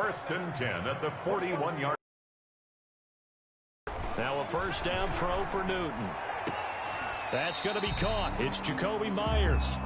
1st and 10 at the 41-yard. Now a first down throw for Newton. That's going to be caught. It's Jacoby Myers.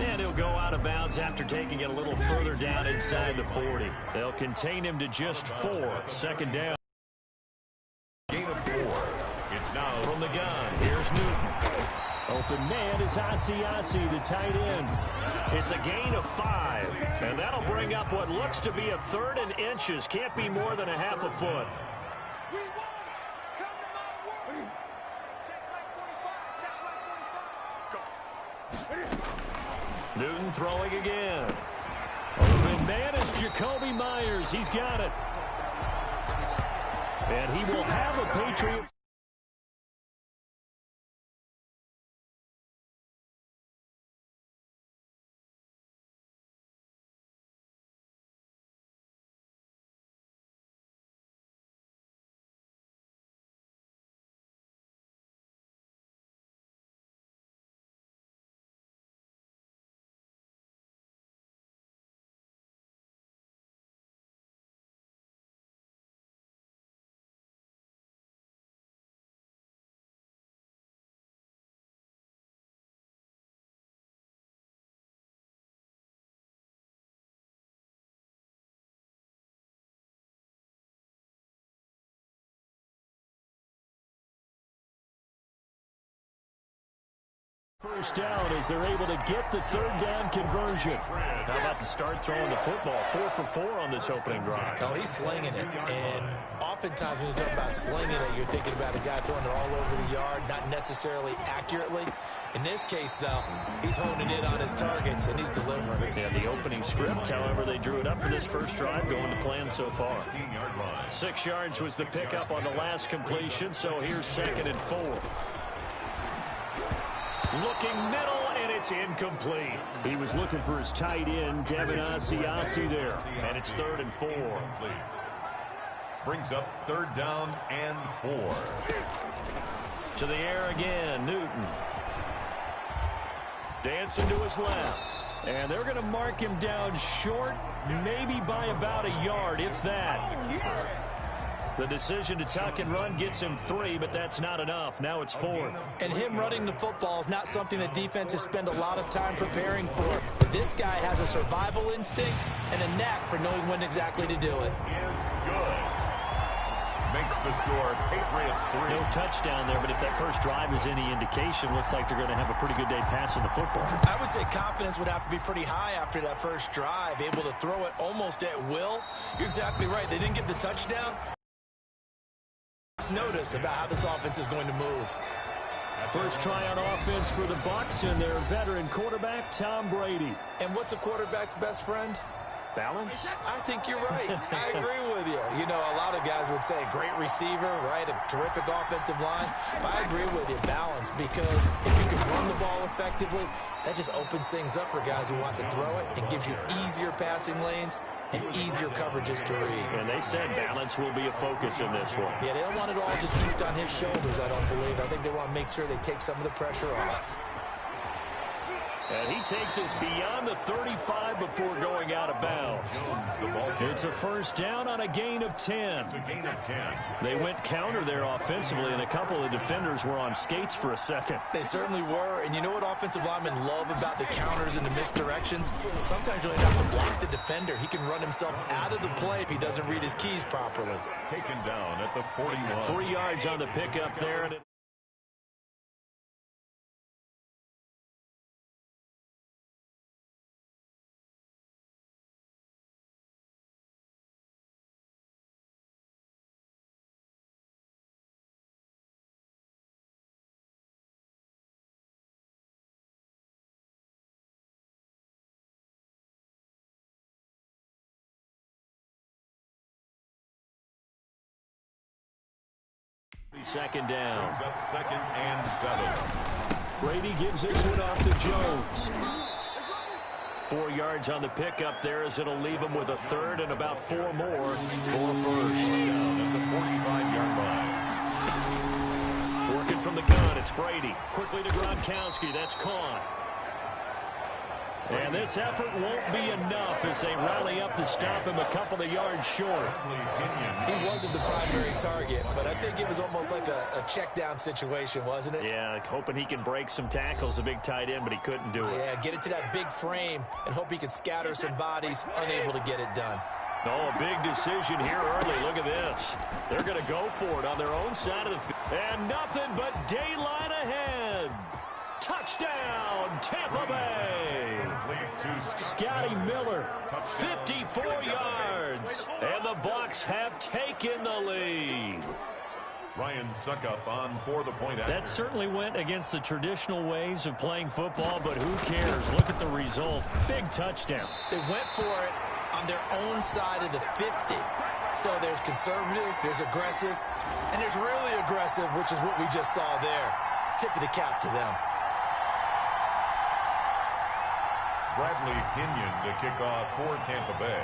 And he'll go out of bounds after taking it a little further down inside the 40. They'll contain him to just 4. 2nd down. Gain of 4. It's now from the gun. Here's Newton. Open man is Asiasi, the tight end. It's a gain of 5. And that'll bring up what looks to be a 3rd and inches. Can't be more than a half a foot. Newton throwing again. Open man is Jacoby Myers. He's got it. And he will have a Patriots. First down as they're able to get the 3rd down conversion. How about the start throwing the football? 4 for 4 on this opening drive. Oh, he's slinging it. And oftentimes when you talk about slinging it, you're thinking about a guy throwing it all over the yard, not necessarily accurately. In this case, though, he's honing in on his targets, and he's delivering. Yeah, the opening script, however, they drew it up for this first drive, going to plan so far. 6 yards was the pickup on the last completion, so here's 2nd and 4. Looking middle, and it's incomplete. He was looking for his tight end, Devin Asiasi there. And it's 3rd and 4. Brings up 3rd down and 4. To the air again, Newton. Dancing to his left. And they're going to mark him down short, maybe by about a yard, if that. The decision to tuck and run gets him 3, but that's not enough. Now it's 4th. And him running the football is not something that defenses spend a lot of time preparing for. But this guy has a survival instinct and a knack for knowing when exactly to do it. Is good. Makes the score Patriots 3. No touchdown there, but if that first drive is any indication, looks like they're going to have a pretty good day passing the football. I would say confidence would have to be pretty high after that first drive, able to throw it almost at will. You're exactly right. They didn't get the touchdown. Notice about how this offense is going to move. First try on offense for the Bucs and their veteran quarterback, Tom Brady. And what's a quarterback's best friend? Balance? I think you're right. I agree with you. You know, a lot of guys would say great receiver, right? A terrific offensive line. But I agree with you, balance, because if you can run the ball effectively, that just opens things up for guys who want to throw it and gives you easier passing lanes and easier coverages to read. And they said balance will be a focus in this one. Yeah, they don't want it all just heaped on his shoulders, I don't believe. I think they want to make sure they take some of the pressure off. And he takes us beyond the 35 before going out of bounds. It's a first down on a gain of 10. They went counter there offensively, and a couple of defenders were on skates for a second. They certainly were, and you know what offensive linemen love about the counters and the misdirections? Sometimes you don't have to block the defender. He can run himself out of the play if he doesn't read his keys properly. Taken down at the 41. 3 yards on the pickup there. And second down. Brings up 2nd and 7. Brady gives this one off to Jones. 4 yards on the pickup there as it'll leave him with a third and about 4 more for first. Down at the 45-yard line. Working from the gun, it's Brady. Quickly to Gronkowski. That's caught. And this effort won't be enough as they rally up to stop him a couple of yards short. He wasn't the primary target, but I think it was almost like a check down situation, wasn't it? Yeah, like hoping he can break some tackles, a big tight end, but he couldn't do it. Yeah, get it to that big frame and hope he can scatter some bodies, unable to get it done. Oh, a big decision here early. Look at this. They're going to go for it on their own side of the field. And nothing but daylight ahead. Touchdown, Tampa Bay. Scotty Miller, 54 yards. And the Bucs have taken the lead. Ryan Suckup on for the point after. That certainly went against the traditional ways of playing football, but who cares? Look at the result. Big touchdown. They went for it on their own side of the 50. So there's conservative, there's aggressive, and there's really aggressive, which is what we just saw there. Tip of the cap to them. Bradley Pinion to kick off for Tampa Bay.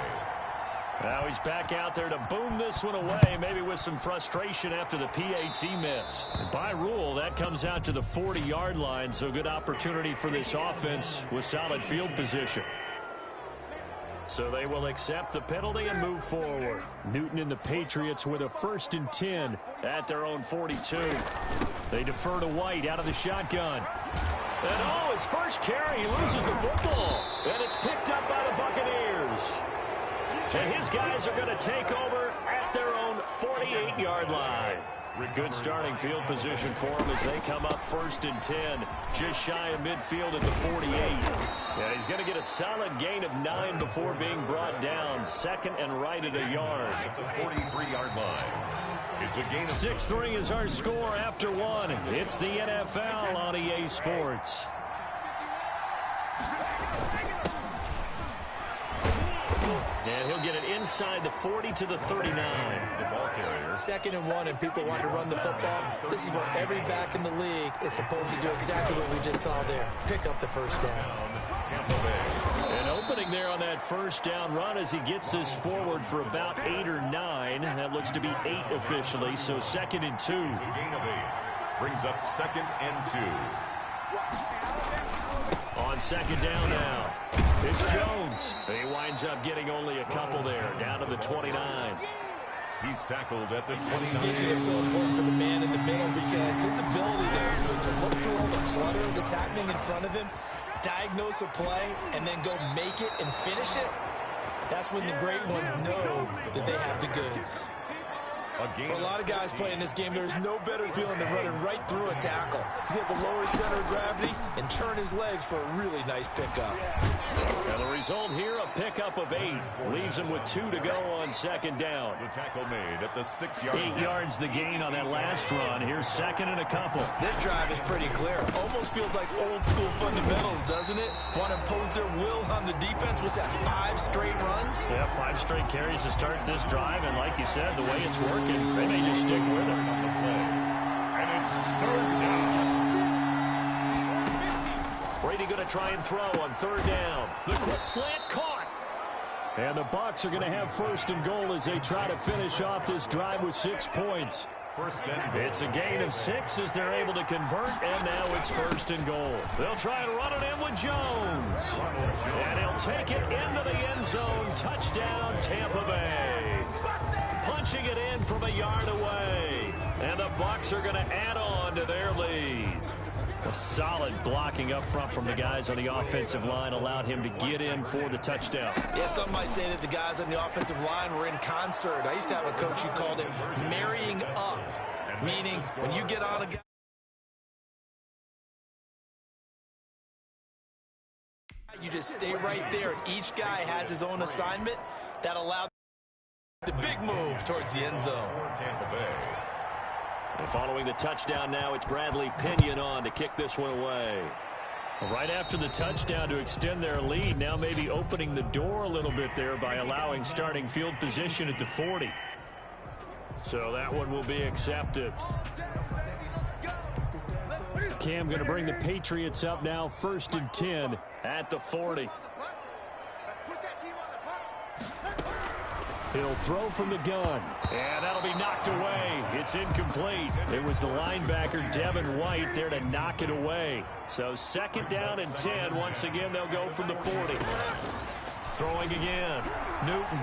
Now he's back out there to boom this one away, maybe with some frustration after the PAT miss. And by rule, that comes out to the 40-yard line, so good opportunity for this offense with solid field position. So they will accept the penalty and move forward. Newton and the Patriots with a 1st and 10 at their own 42. They defer to White out of the shotgun. And oh, his first carry, he loses the football. And it's picked up by the Buccaneers. And his guys are going to take over at their own 48-yard line. Good starting field position for him as they come up 1st and 10. Just shy of midfield at the 48. Yeah, he's going to get a solid gain of 9 before being brought down. 2nd and right at a yard. At the 43-yard line. It's a gain of 6-3 is our score after 1. It's the NFL on EA Sports. And he'll get it inside the 40 to the 39. the ball carrier. 2nd and 1, and people want to run the football. This is what every back in the league is supposed to do, exactly what we just saw there. Pick up the first down. Tampa Bay. An opening there on that first down run as he gets this forward for about 8 or 9. That looks to be 8 officially, so 2nd and 2. It's a gain of 8. Brings up 2nd and 2. On 2nd down now, it's Jones. He winds up getting only a couple there, down to the 29. He's tackled at the 29. Vision is so important for the man in the middle because his ability to look through all the clutter that's happening in front of him, diagnose a play, and then go make it and finish it, that's when the great ones know that they have the goods. For a lot of guys playing this game, there's no better feeling than running right through a tackle. He's able to lower his center of gravity and turn his legs for a really nice pickup. Now the result here, a pickup of 8. Leaves him with 2 to go on 2nd down. The tackle made at the 6-yard line. 8 yards the gain on that last run. Here's 2nd and a couple. This drive is pretty clear. Almost feels like old school fundamentals, doesn't it? Want to impose their will on the defense. What's that, 5 straight runs? Yeah, 5 straight carries to start this drive. And like you said, the way it's working, they may just stick with it. And it's 3rd down. Brady going to try and throw on 3rd down. The quick slant caught. And the Bucs are going to have 1st and goal as they try to finish off this drive with 6 points. 1st and goal. It's a gain of 6 as they're able to convert, and now it's 1st and goal. They'll try and run it in with Jones. And he'll take it into the end zone. Touchdown, Tampa Bay. Punching it in from a yard away. And the Bucs are going to add on to their lead. A solid blocking up front from the guys on the offensive line allowed him to get in for the touchdown. Yeah, some might say that the guys on the offensive line were in concert. I used to have a coach who called it marrying up, meaning when you get on a guy, you just stay right there, and each guy has his own assignment that allowed the big move towards the end zone. Tampa Bay. And following the touchdown now, it's Bradley Pinion on to kick this one away. Right after the touchdown to extend their lead, now maybe opening the door a little bit there by allowing starting field position at the 40. So that one will be accepted. Cam going to bring the Patriots up now, 1st and 10 at the 40. He'll throw from the gun. And that'll be knocked away. It's incomplete. It was the linebacker, Devin White, there to knock it away. So second down and 10. Once again, they'll go from the 40. Throwing again. Newton.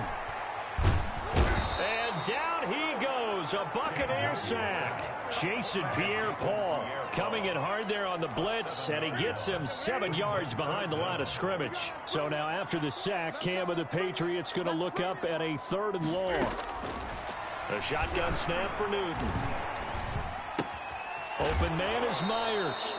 And down he goes. A Buccaneer sack. Jason Pierre-Paul coming in hard there on the blitz, and he gets him 7 yards behind the line of scrimmage. So now after the sack, Cam of the Patriots going to look up at a 3rd and long. A shotgun snap for Newton. Open man is Myers.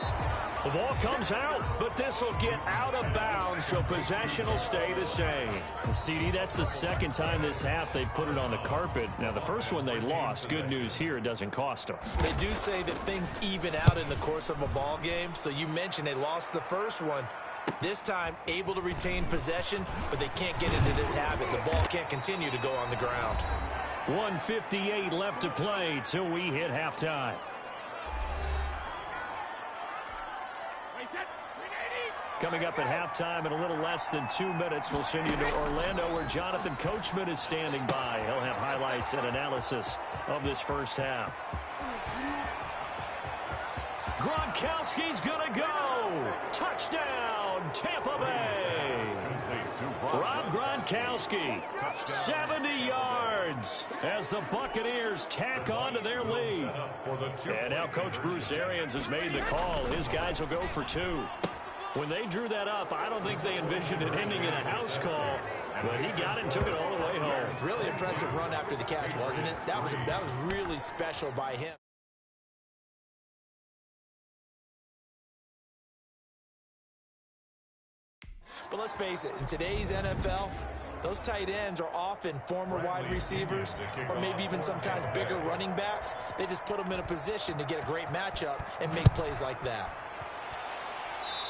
The ball comes out, but this will get out of bounds, so possession will stay the same. CD, that's the second time this half they've put it on the carpet. Now, the first one they lost. Good news here, it doesn't cost them. They do say that things even out in the course of a ball game, so you mentioned they lost the first one. This time, able to retain possession, but they can't get into this habit. The ball can't continue to go on the ground. 1:58 left to play till we hit halftime. Coming up at halftime in a little less than 2 minutes, we'll send you to Orlando where Jonathan Coachman is standing by. He'll have highlights and analysis of this first half. Gronkowski's going to go. Touchdown, Tampa Bay. Rob Gronkowski, 70 yards as the Buccaneers tack on to their lead. And now Coach Bruce Arians has made the call. His guys will go for 2. When they drew that up, I don't think they envisioned it ending in a house call, but he got it and took it all the way home. Really impressive run after the catch, wasn't it? That was really special by him. But let's face it, in today's NFL, those tight ends are often former wide receivers or maybe even sometimes bigger running backs. They just put them in a position to get a great matchup and make plays like that.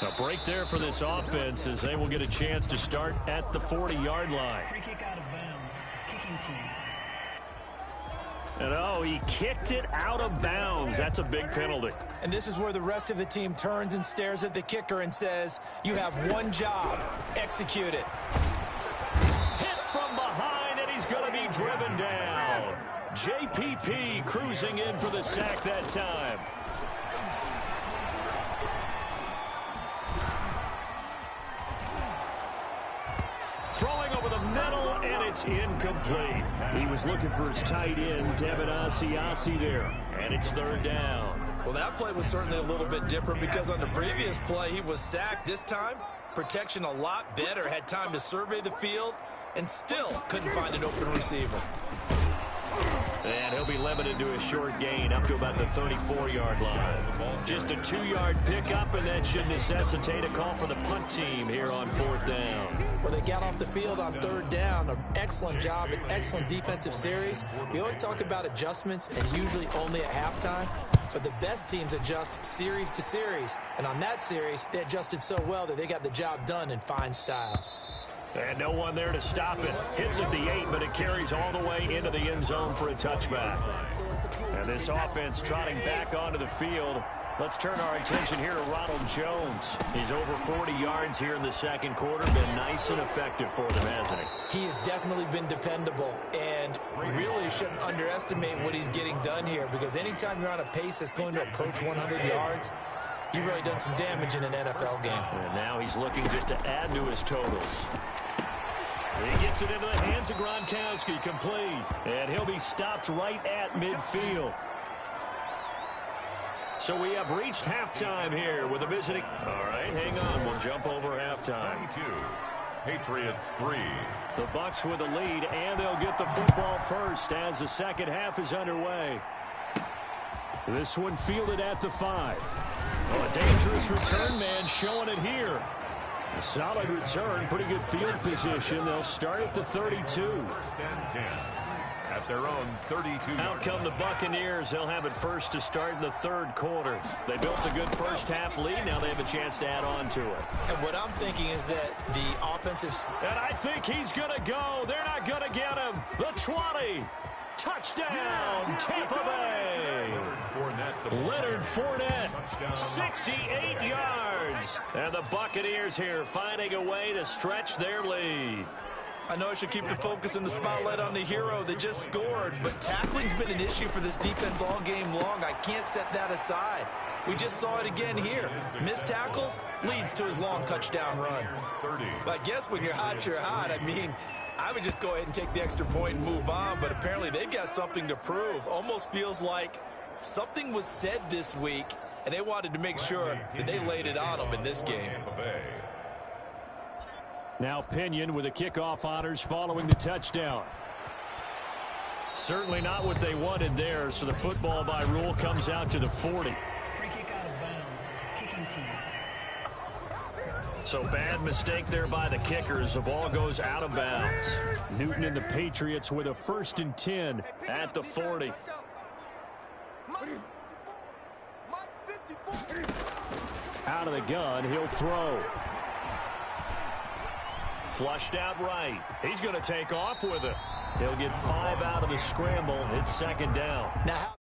A break there for this offense as they will get a chance to start at the 40-yard line. Free kick out of bounds. Kicking team. And oh, he kicked it out of bounds. That's a big penalty. And this is where the rest of the team turns and stares at the kicker and says, you have one job. Execute it. Hit from behind, and he's going to be driven down. JPP cruising in for the sack that time. Throwing over the middle, and it's incomplete. He was looking for his tight end, Devin Asiasi there, and it's 3rd down. Well, that play was certainly a little bit different because on the previous play, he was sacked. This time, protection a lot better, had time to survey the field, and still couldn't find an open receiver. And he'll be limited to a short gain up to about the 34-yard line. Just a 2-yard pickup, and that should necessitate a call for the punt team here on 4th down. Well, they got off the field on 3rd down. An excellent job, an excellent defensive series. We always talk about adjustments, and usually only at halftime. But the best teams adjust series to series. And on that series, they adjusted so well that they got the job done in fine style. And no one there to stop it. Hits at the 8, but it carries all the way into the end zone for a touchback. And this offense trotting back onto the field. Let's turn our attention here to Ronald Jones. He's over 40 yards here in the second quarter. Been nice and effective for them, hasn't he? He has definitely been dependable. And really shouldn't underestimate what he's getting done here, because anytime you're on a pace that's going to approach 100 yards, you've really done some damage in an NFL game. And now he's looking just to add to his totals. He gets it into the hands of Gronkowski, complete. And he'll be stopped right at midfield. So we have reached halftime here with a visiting. All right, hang on. We'll jump over halftime. 92, Patriots 3. The Bucs with a lead, and they'll get the football first as the second half is underway. This one fielded at the 5. Oh, a dangerous return man showing it here. A solid return, pretty good field position. They'll start at the 32. 1st and 10 at their own 32. Out come the Buccaneers. They'll have it first to start in the 3rd quarter. They built a good first half lead. Now they have a chance to add on to it. And what I'm thinking is that the offensive... And I think he's going to go. They're not going to get him. The 20. Touchdown, Tampa Bay. Leonard Fournette, 68 yards. And the Buccaneers here finding a way to stretch their lead. I know I should keep the focus and the spotlight on the hero that just scored, but tackling's been an issue for this defense all game long. I can't set that aside. We just saw it again here. Missed tackles leads to his long touchdown run. But I guess when you're hot, you're hot. I mean, I would just go ahead and take the extra point and move on, but apparently they've got something to prove. Almost feels like something was said this week, and they wanted to make sure that they laid it on them in this game. Now Pinion with the kickoff honors following the touchdown. Certainly not what they wanted there, so the football by rule comes out to the 40. Free kick out of bounds. Kicking team. So bad mistake there by the kickers. The ball goes out of bounds. Newton and the Patriots with a 1st and 10 at the 40. Out of the gun, he'll throw. Flushed out right. He's going to take off with it. He'll get 5 out of the scramble. It's 2nd down. Now,